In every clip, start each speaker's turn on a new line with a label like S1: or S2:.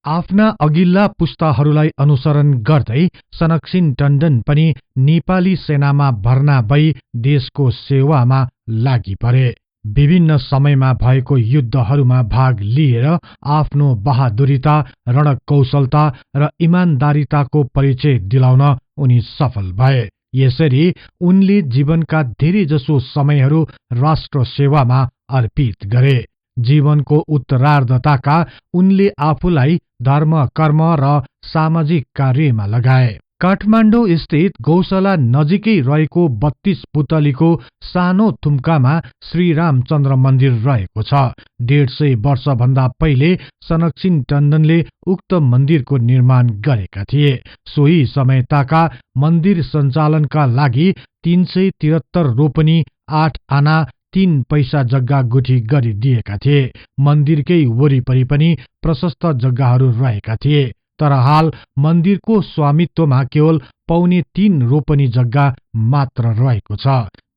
S1: आफ्ना अघिल्ला पुस्ताहरूलाई अनुसरण गर्दै सनकसिन टण्डन पनि नेपाली सेनामा भर्ना भई देशको सेवामा लागि परे। विभिन्न समयमा भएको युद्धहरूमा भाग लिएर आफ्नो बहादुरिता, रणकौशलता र इमानदारिताको परिचय दिलाउन उनी सफल भए। यसरी उनले जीवनका धेरैजसो समयहरू राष्ट्र सेवामा अर्पित गरे। जीवनको उत्तरार्धताका उनले आफूलाई धर्म, कर्म र सामाजिक कार्यमा लगाए। काठमाडौँ स्थित गौशाला नजिकै रहेको 32 पुतलीको सानो थुम्कामा श्री रामचन्द्र मन्दिर रहेको छ। 150 वर्षभन्दा पहिले सनकसिन टण्डनले उक्त मन्दिरको निर्माण गरेका थिए। सोही समयताका मन्दिर सञ्चालनका लागि 373 रोपनी, 8 आना 3 पैसा जग्गा गुठी गरिदिएका थिए। मन्दिरकै वरिपरि पनि प्रशस्त जग्गाहरू रहेका थिए, तर हाल मन्दिरको स्वामित्वमा केवल 3.25 रोपनी जग्गा मात्र रहेको छ।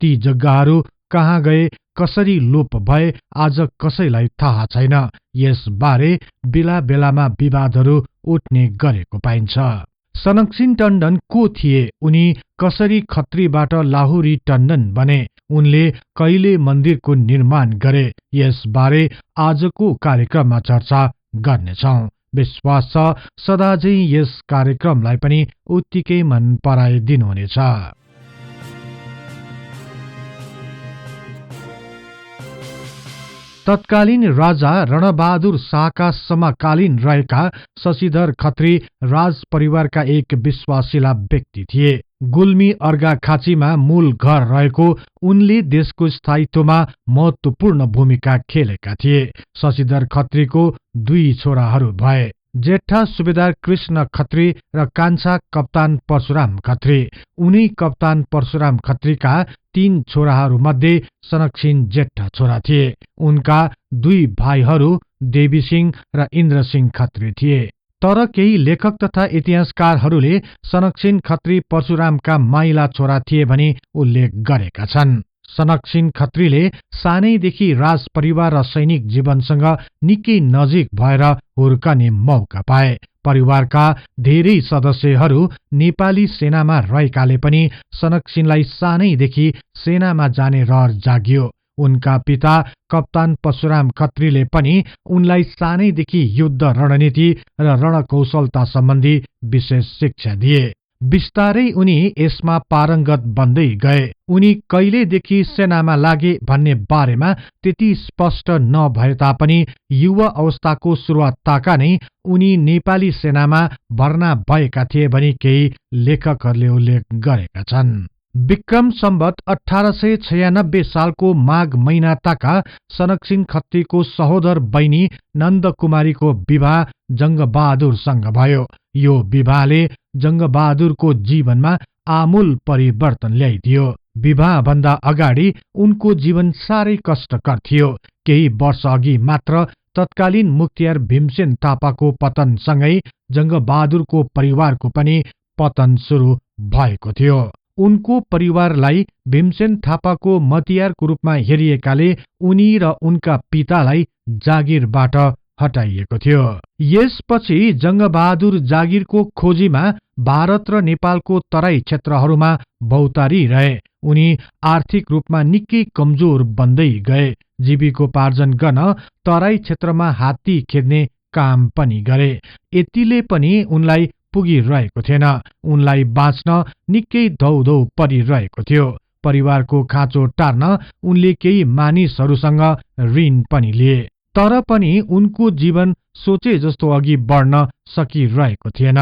S1: ती जग्गाहरू कहाँ गए, कसरी लोप भए, आज कसैलाई थाहा छैन। यसबारे बेला बेलामा विवादहरू उठ्ने गरेको पाइन्छ। सनकसिन टण्डन को थिए? उनी कसरी खत्रीबाट लाहुरी टण्डन बने? उनले कहिले मन्दिरको निर्माण गरे? यसबारे आजको कार्यक्रममा चर्चा गर्नेछौं। विश्वास छ सदाझै यस कार्यक्रमलाई पनि उत्तिकै मन पराइदिनुहुनेछ। तत्कालीन राजा रणबहादुर शाहका समकालीन रहेका शशिधर खत्री राज परिवारका एक विश्वासिला व्यक्ति थिए। गुल्मी अर्घाखाँचीमा मूल घर रहेको उनले देशको स्थायित्वमा महत्वपूर्ण भूमिका खेलेका थिए। शशिधर खत्रीको 2 छोराहरू भए, जेठा सुबेदार कृष्ण खत्री र कान्छा कप्तान परशुराम खत्री। उनी कप्तान परशुराम खत्रीका 3 छोराहरू मध्ये सनकसिन जेठा छोरा थिए। उनका 2 भाइहरू देवीसिंह र इन्द्रसिंह खत्री थिए। तर केही लेखक तथा इतिहासकारहरूले सनकसिन खत्री परशुरामका माइला छोरा थिए भनी उल्लेख गरेका छन्। सनकसिन खत्रीले सानैदेखि राज परिवार र सैनिक जीवनसँग निकै नजिक भएर हुर्कने मौका पाए। परिवारका धेरै सदस्यहरू नेपाली सेनामा रहेकाले पनि सनकसिनलाई सानैदेखि सेनामा जाने रहर जागियो। उनका पिता कप्तान परशुराम खत्रीले पनि उनलाई सानैदेखि युद्ध रणनीति र रणकौशलता सम्बन्धी विशेष शिक्षा दिए। बिस्तारै उनी यसमा पारङ्गत बन्दै गए। उनी कहिलेदेखि सेनामा लागे भन्ने बारेमा त्यति स्पष्ट नभए तापनि युवा अवस्थाको सुरुवातका नै उनी नेपाली सेनामा भर्ना भएका थिए भनी केही लेखकहरूले उल्लेख गरेका छन्। विक्रम सम्वत 1896 सालको माघ महिनाताका सनकसिन खत्रीको सहोदर बहिनी नन्दकुमारीको विवाह जङ्गबहादुरसँग भयो। यो विवाहले जङ्गबहादुरको जीवनमा आमूल परिवर्तन ल्याइदियो। विवाहभन्दा अगाडि उनको जीवन साह्रै कष्टकर थियो। केही वर्ष अघि मात्र तत्कालीन मुख्तियार भीमसेन थापाको पतनसँगै जङ्गबहादुरको परिवारको पनि पतन सुरु भएको थियो। उनको परिवारलाई भीमसेन थापाको मतियारको रूपमा हेरिएकाले उनी र उनका पितालाई जागिरबाट हटाइएको थियो। यसपछि जङ्गबहादुर जागिरको खोजीमा भारत र नेपालको तराई क्षेत्रहरूमा भौतारी रहे। उनी आर्थिक रूपमा निकै कमजोर बन्दै गए। जीविकोपार्जन गर्न तराई क्षेत्रमा हात्ती खेद्ने काम पनि गरे। यतिले पनि उनलाई पुगिरहेको थिएन। उनलाई बाँच्न निकै धौधौ परिरहेको थियो। परिवारको खाँचो टार्न उनले केही मानिसहरूसँग ऋण पनि लिए। तर पनि उनको जीवन सोचे जस्तो अघि बढ्न सकिरहेको थिएन।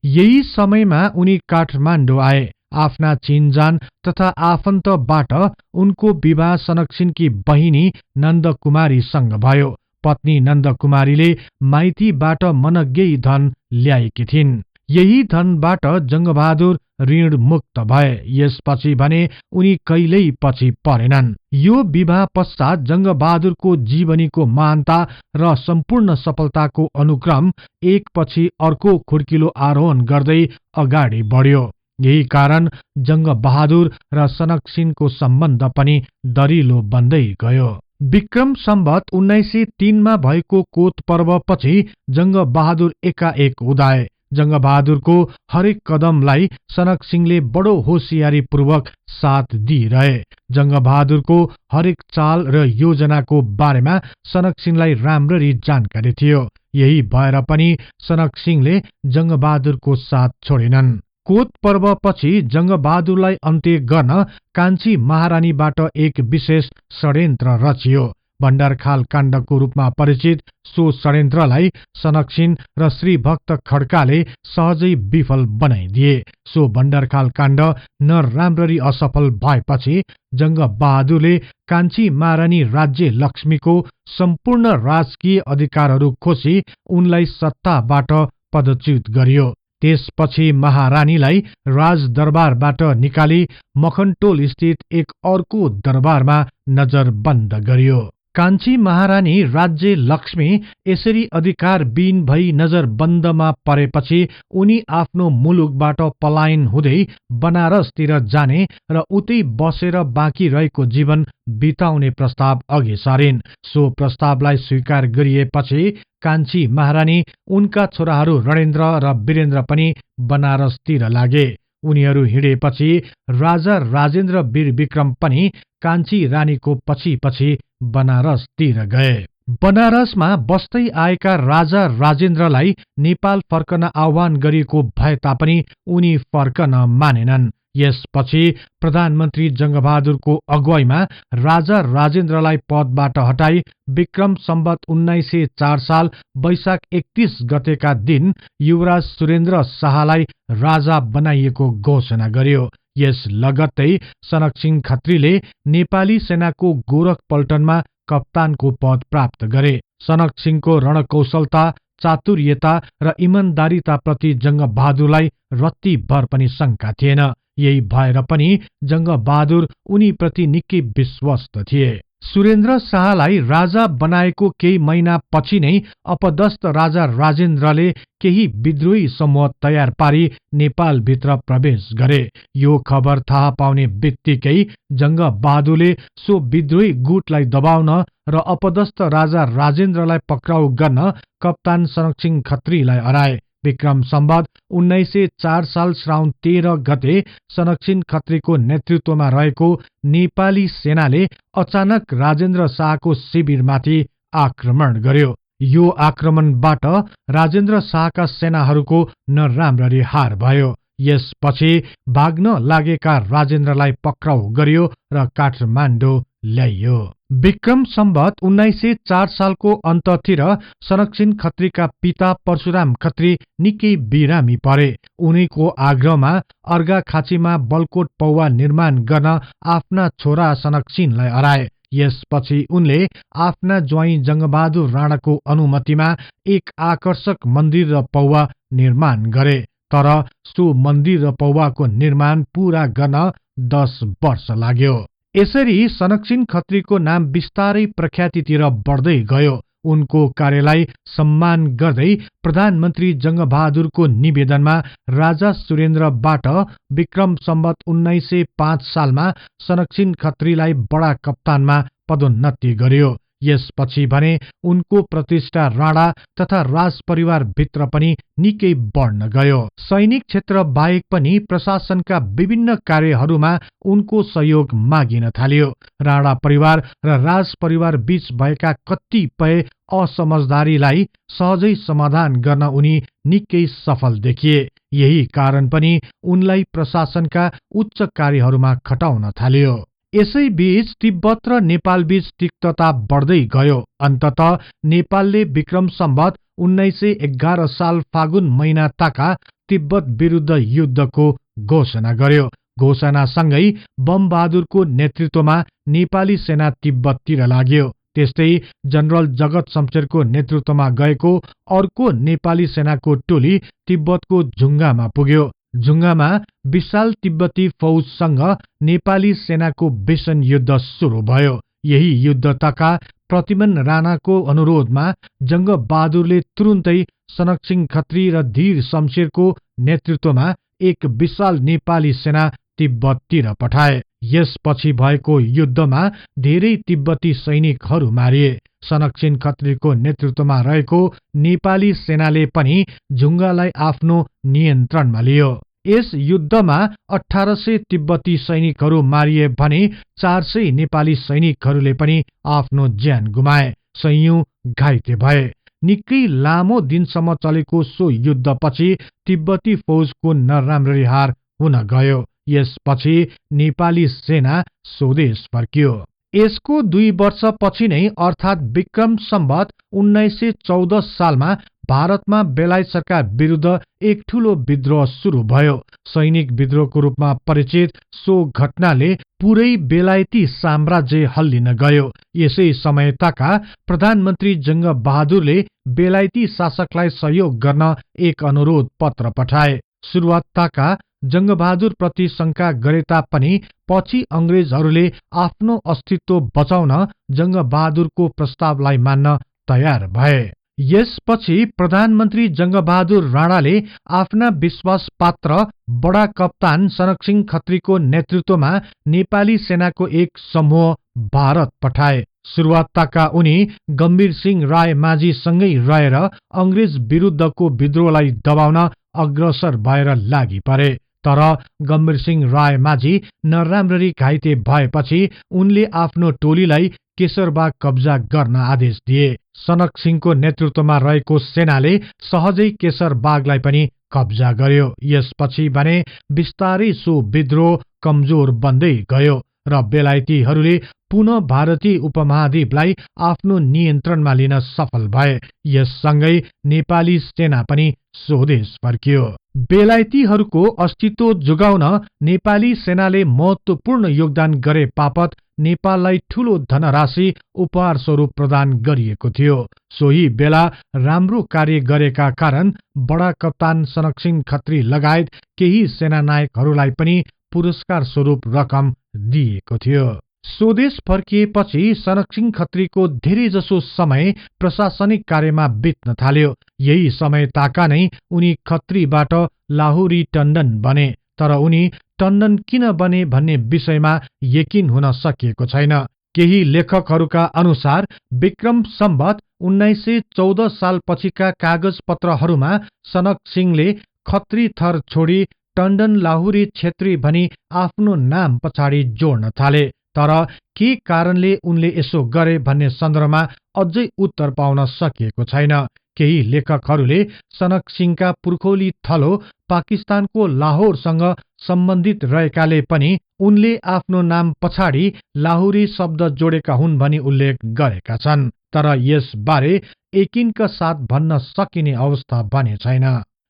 S1: यही समयमा उनी काठमाडौँ आए। आफ्ना चिनजान तथा आफन्तबाट उनको विवाह सनकसिनकी बहिनी नन्दकुमारीसँग भयो। पत्नी नन्दकुमारीले माइतीबाट मनग्यै धन ल्याएकी थिइन्। यही धनबाट जङ्गबहादुर ऋण मुक्त भए। यसपछि भने उनी कहिल्यै पछि परेनन्। यो विवाह पश्चात जङ्गबहादुरको जीवनीको महानता र सम्पूर्ण सफलताको अनुक्रम एकपछि अर्को खुड्किलो आरोहण गर्दै अगाडि बढ्यो। यही कारण जङ्गबहादुर र सनकसिनको सम्बन्ध पनि दरिलो बन्दै गयो। विक्रम सम्वत 1903 मा भएको कोत पर्वपछि जंगबहादुर एकाएक उदाए। जंगबहादुरको हरेक कदमलाई सनक सिंहले बडो होशियारीपूर्वक साथ दिइरहे। जंगबहादुरको हरेक चाल र योजनाको बारेमा सनक सिंहलाई राम्ररी जानकारी थियो। यही भएर पनि सनक सिंहले जंगबहादुरको साथ छोडेनन्। कोत पर्वपछि जंगबहादुरलाई अन्त्य गर्न कान्छी महारानीबाट एक विशेष षड्यन्त्र रचियो। भण्डारखाल काण्डको रूपमा परिचित सो षड्यन्त्रलाई सनकसिंह र श्री भक्त खड्काले सहजै विफल बनाइदिए। सो भण्डारखाल काण्ड न राम्ररी असफल भएपछि जंगबहादुरले कान्छी महारानी राज्य लक्ष्मीको सम्पूर्ण राजकीय अधिकारहरू खोसी उनलाई सत्ताबाट पदच्युत गरियो। त्यसपछि महारानीलाई राजदरबारबाट निकाली मखनटोल स्थित एक अर्को दरबारमा नजरबन्द गरियो। कान्छी महारानी राज्य लक्ष्मी यसरी अधिकारविहीन भई नजरबन्दमा परेपछि उनी आफ्नो मुलुकबाट पलायन हुँदै बनारसतिर जाने र उतै बसेर बाँकी रहेको जीवन बिताउने प्रस्ताव अघि सारिन्। सो प्रस्तावलाई स्वीकार गरिएपछि कान्छी महारानी उनका छोराहरू रणेन्द्र र वीरेन्द्र पनि बनारसतिर लागे। उनीहरू हिँडेपछि राजा राजेन्द्र वीर विक्रम पनि कान्छी रानीको पछि पछि बनारसतिर गए। बनारसमा बस्दै आएका राजा राजेन्द्रलाई नेपाल फर्कन आह्वान गरिएको भए तापनि उनी फर्कन मानेनन्। यसपछि प्रधानमन्त्री जंगबहादुरको अगुवाईमा राजा राजेन्द्रलाई पदबाट हटाई विक्रम सम्वत 1904 साल वैशाख 31 गतेका दिन युवराज सुरेन्द्र शाहलाई राजा बनाइएको घोषणा गर्यो। यस लगत्तै सनकसिंह खत्रीले नेपाली सेनाको गोरख पल्टनमा कप्तानको पद प्राप्त गरे। सनकसिंहको रणकौशलता, चातुर्यता र इमानदारीताप्रति जंगबहादुरलाई रत्ती भर पनि शंका थिएन। यही भएर पनि जंगबहादुर उनीप्रति निकै विश्वस्त थिए। सुरेन्द्र शाहलाई राजा बनाएको केही महिना पछि नै अपदस्थ राजा राजेन्द्रले केही विद्रोही समूह तयार पारी नेपालभित्र प्रवेश गरे। यो खबर थाहा पाउने बित्तिकै जंगबहादुरले सो विद्रोही गुटलाई दबाउन र अपदस्थ राजा राजेन्द्रलाई पक्राउ गर्न कप्तान सनकसिंह खत्रीलाई हराए। विक्रम सम्वत 1904 साल श्रावण 13 गते सनकसिंह खत्रीको नेतृत्वमा रहेको नेपाली सेनाले अचानक राजेन्द्र शाहको शिविरमाथि आक्रमण गर्यो। यो आक्रमणबाट राजेन्द्र शाहका सेनाहरूको नराम्ररी हार भयो। यसपछि भाग्न लागेका राजेन्द्रलाई पक्राउ गरियो र काठमाडौँ ल्याइयो। विक्रम सम्वत 1904 सालको अन्ततिर सनकसिंह खत्रीका पिता परशुराम खत्री निकै बिरामी परे। उनीको आग्रहमा अर्घाखाँचीमा बलकोट पौवा निर्माण गर्न आफ्ना छोरा सनकसिंहलाई हराए। यसपछि उनले आफ्ना ज्वाइँ जंगबहादुर राणाको अनुमतिमा एक आकर्षक मन्दिर र पौवा निर्माण गरे। तर सो मन्दिर र पौवाको निर्माण पूरा गर्न 10 वर्ष लाग्यो। यसरी सनकसिंह खत्रीको नाम बिस्तारै प्रख्यातितिर बढ्दै गयो। उनको कार्यलाई सम्मान गर्दै प्रधानमन्त्री जंगबहादुरको निवेदनमा राजा सुरेन्द्रबाट विक्रम सम्वत 1905 सालमा सनकसिंह खत्रीलाई बडा कप्तानमा पदोन्नति गरियो। यसपछि भने उनको प्रतिष्ठा राणा तथा राजपरिवार भित्र पनि निकै बढ्न गयो। सैनिक क्षेत्र बाहेक पनि प्रशासनका विभिन्न कार्यहरूमा उनको सहयोग मागिन थालियो। राणा परिवार र राजपरिवार बीच भएका कतिपय असमझदारीलाई सहजै समाधान गर्न उनी निकै सफल देखिए। यही कारण पनि उनलाई प्रशासनका उच्च कार्यहरूमा खटाउन थालियो। यसैबीच तिब्बत र नेपालबीच तिक्तता बढ्दै गयो। अन्ततः नेपालले विक्रम सम्वत 1911 साल फागुन महिना ताका तिब्बत विरुद्ध युद्धको घोषणा गर्यो। घोषणासँगै बमबहादुरको नेतृत्वमा नेपाली सेना तिब्बततिर लाग्यो। त्यस्तै जनरल जगत शमशेरको नेतृत्वमा गएको अर्को नेपाली सेनाको टोली तिब्बतको झुङ्गामा पुग्यो। झुङ्गामा विशाल तिब्बती फौजसँग नेपाली सेनाको भीषण युद्ध सुरु भयो। यही युद्धताका प्रतिमन राणाको अनुरोधमा जंगबहादुरले तुरुन्तै सनकसिंह खत्री र धीर शमशेरको नेतृत्वमा एक विशाल नेपाली सेना तिब्बततिर पठाए। यसपछि भएको युद्धमा धेरै तिब्बती सैनिकहरू मारिए। सनकसिन खत्रीको नेतृत्वमा रहेको नेपाली सेनाले पनि झुङ्गालाई आफ्नो नियन्त्रणमा लियो। यस युद्धमा 1800 तिब्बती सैनिकहरू मारिए भने 400 नेपाली सैनिकहरूले पनि आफ्नो ज्यान गुमाए, सयौं घाइते भए। निकै लामो दिनसम्म चलेको सो युद्धपछि तिब्बती फौजको नराम्ररी हार हुन गयो। यसपछि नेपाली सेना स्वदेश फर्कियो। यसको 2 वर्षपछि नै अर्थात् विक्रम सम्वत 1914 सालमा भारतमा बेलायत सरकार विरुद्ध एक ठूलो विद्रोह सुरु भयो। सैनिक विद्रोहको रूपमा परिचित सो घटनाले पुरै बेलायती साम्राज्य हल्लिन गयो। यसै समयताका प्रधानमन्त्री जंग बहादुरले बेलायती शासकलाई सहयोग गर्न एक अनुरोध पत्र पठाए। सुरुवातका जंगबहादुर प्रति शंका गरे तापनि पछि अंग्रेजहरूले आफ्नो अस्तित्व बचाउन जंगबहादुरको प्रस्तावलाई मान्न तयार भए। यसपछि प्रधानमन्त्री जंगबहादुर राणाले आफ्ना विश्वास पात्र बडा कप्तान सनकसिंह खत्रीको नेतृत्वमा नेपाली सेनाको एक समूह भारत पठाए। सुरुवातका उनी गम्भीर सिंह राय माझी सँगै रहेर अंग्रेज विरुद्धको विद्रोहलाई दबाउन अग्रसर भएर लागि परे। तर गम्भीर सिंह राय माझी नराम्ररी घाइते भएपछि उनले आफ्नो टोलीलाई केशरबाग कब्जा गर्न आदेश दिए। सनक सिंहको नेतृत्वमा रहेको सेनाले सहजै केशरबागलाई पनि कब्जा गर्यो। यसपछि भने बिस्तारै सो विद्रोह कमजोर बन्दै गयो र बेलायतीहरूले पुनः भारतीय उपमहाद्वीपलाई आफ्नो नियन्त्रणमा लिन सफल भए। यससँगै नेपाली सेना पनि स्वदेश फर्कियो। बेलायतीहरूको अस्तित्व जोगाउन नेपाली सेनाले महत्वपूर्ण योगदान गरे बापत नेपाललाई ठूलो धनराशि उपहार स्वरूप प्रदान गरिएको थियो। सोही बेला राम्रो कार्य गरेका कारण बडा कप्तान सनकसिंह खत्री लगायत केही सेनानायकहरूलाई पनि पुरस्कार स्वरूप रकम दिएको थियो। स्वदेश फर्किएपछि सनकसिंह खत्रीको धेरैजसो समय प्रशासनिक कार्यमा बित्न थाल्यो। यही समय ताका नै उनी खत्रीबाट लाहुरी टण्डन बने। तर उनी टण्डन किन बने भन्ने विषयमा यकिन हुन सकिएको छैन। केही लेखकहरूका अनुसार विक्रम सम्वत 1914 साल पछिका कागज पत्रहरूमा सनक सिंहले खत्री थर छोडी टण्डन लाहुरी छेत्री भनी आफ्नो नाम पछाडि जोड्न थाले। तर के कारणले उनले यसो गरे भन्ने सन्दर्भमा अझै उत्तर पाउन सकिएको छैन। केही लेखकहरूले सनक सिंहका पुर्खौली थलो पाकिस्तानको लाहोरसँग सम्बन्धित रहेकाले पनि उनले आफ्नो नाम पछाडि लाहुरी शब्द जोडेका हुन् भनी उल्लेख गरेका छन्। तर यसबारे यकिनका साथ भन्न सकिने अवस्था भने छैन।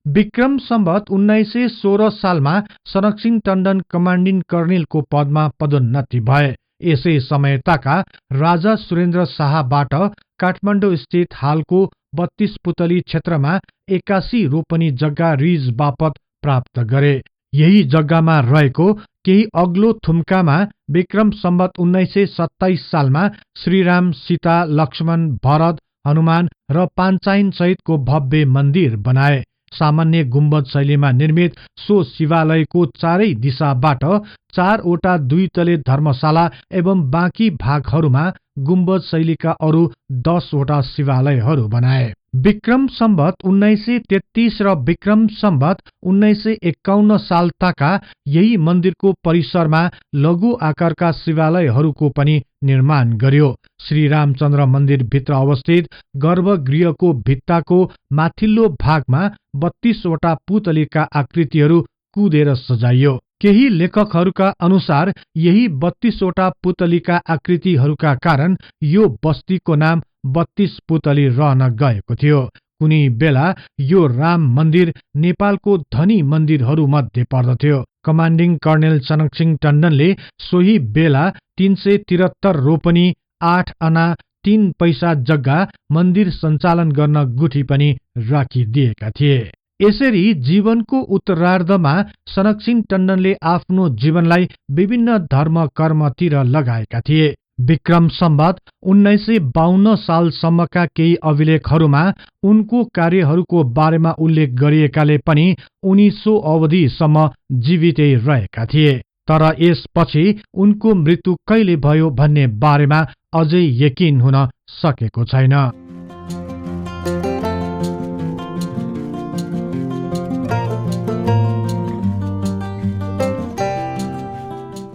S1: विक्रम सम्वत 1916 सालमा सनकसिंह टण्डन कमान्डिङ कर्णेलको पदमा पदोन्नति भए। यसै समयताका राजा सुरेन्द्र शाहबाट काठमाडौँ स्थित हालको 32 पुतली क्षेत्रमा 81 रोपनी जग्गा रीज बापत प्राप्त गरे। यही जग्गामा रहेको केही अग्लो थुम्कामा विक्रम सम्वत 1927 सालमा श्रीराम, सीता, लक्ष्मण, भरत, हनुमान र पाञ्चायन सहितको भव्य मन्दिर बनाए। सामान्य गुम्बद शैलीमा निर्मित सो शिवालयको चारै दिशाबाट 4वटा 2 तले धर्मशाला एवं बाँकी भागहरूमा गुम्बद शैलीका अरू 10वटा शिवालयहरू बनाए। विक्रम सम्वत 1933 र विक्रम सम्वत 1951 साल ताका यही मन्दिरको परिसरमा लघु आकारका शिवालयहरूको पनि निर्माण गर्यो। श्री रामचन्द्र मन्दिर भित्र अवस्थित गर्भगृहको भित्ताको माथिल्लो भागमा 32वटा पुतलीका आकृतिहरू कुदेर सजाइयो। केही लेखकहरूका अनुसार यही 32वटा पुतलीका आकृतिहरूका कारण यो बस्तीको नाम 32 पुतली रहन गएको थियो। कुनै बेला यो राम मन्दिर नेपालको धनी मन्दिरहरू मध्ये पर्दथ्यो। कमान्डिङ कर्णेल सनकसिंह टण्डनले सोही बेला 373 रोपनी 8 आना 3 पैसा जग्गा मन्दिर सञ्चालन गर्न गुठी पनि राखिदिएका थिए। यसरी जीवनको उत्तरार्धमा सनकसिंह टण्डनले आफ्नो जीवनलाई विभिन्न धर्म कर्मतिर लगाएका थिए। विक्रम सम्वत 1952 सालसम्मका केही अभिलेखहरूमा उनको कार्यहरूको बारेमा उल्लेख गरिएकाले पनि उनी सो अवधिसम्म जीवितै रहेका थिए। तर यसपछि उनको मृत्यु कहिले भयो भन्ने बारेमा अझै यकिन हुन सकेको छैन।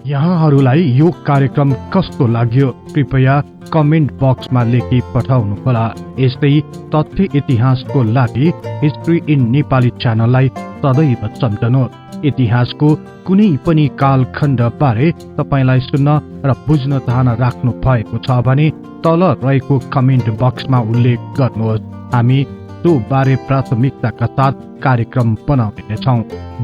S1: यहाँहरूलाई यो कार्यक्रम कस्तो लाग्यो कृपया कमेन्ट बक्समा लेखी पठाउनुहोला। यस्तै तथ्य इतिहासको लागि हिस्ट्री इन नेपाली च्यानललाई सदैव सम्झनुहोस्। इतिहासको कुनै पनि कालखण्ड बारे तपाईलाई सुन्न र बुझ्न चाहना राख्नु भएको छ भने तल रहेको कमेन्ट बक्समा उल्लेख गर्नुहोस्। हामी सो बारे प्राथमिकताका साथ कार्यक्रम बनाउने नै छौं।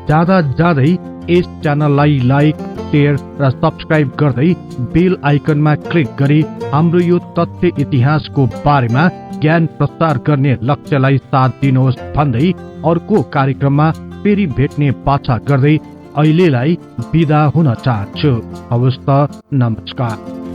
S1: जाँदै यस च्यानललाई लाइक, शेयर र सब्स्क्राइब गर्दै बेल आइकनमा क्लिक गरी हाम्रो यो तथ्य इतिहासको बारेमा ज्ञान प्रसार गर्ने लक्ष्यलाई साथ दिनुहोस् भन्दै अर्को कार्यक्रममा फेरि भेट्ने बाचा गर्दै अहिलेलाई बिदा हुन चाहन्छु। हवस् त, नमस्कार।